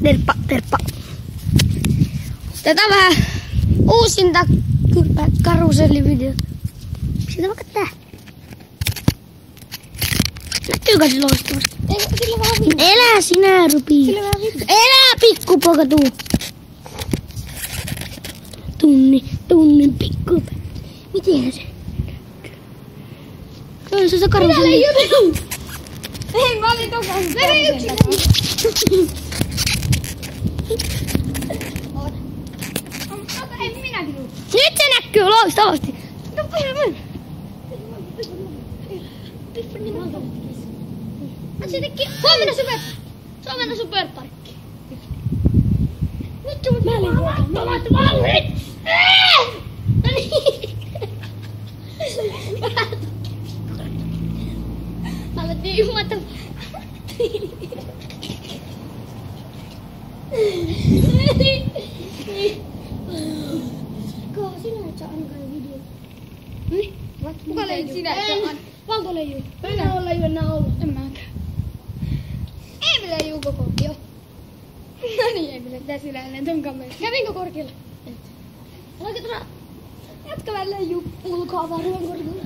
Terppa. Tätä vähän uusinta karusellivideo. Siitä vaikka tää. Näkyykö se loistavasti? Sillä vähän vittu. Elä sinä, Rupi. Sillä vähän vittu. Elä, pikkupoika, tuu. Tunnin pikkupoika. Miten se? Se on karuselli. Ei, mä olin tokaan. Mene yksin. Ei minäkin tuu. Nyt se näkyy loistavasti. No mene. Huomenna superparkki. Nyt mä olin vallit. No niin. Mä alettiin jumata. Koha sinä et saa ainakaan video. Kuka leijuu? Sinä et saa ainakaan. Valto leijuu. Minä olla ei enää ollut. En mäkään. Ei leijuu koko jo. No niin, ei mene. Tää sinä ennen ton kameran. Kävinkö korkealla? Oletko tuossa? Jatka vähän leijuu. Ulkoa vaan ruoan korkealla.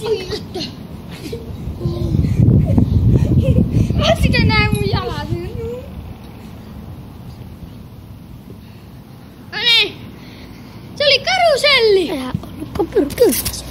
Siltä. Sitä näe mun jalat. No niin. Se oli karuselli. Älä ollutko pyrkyssä.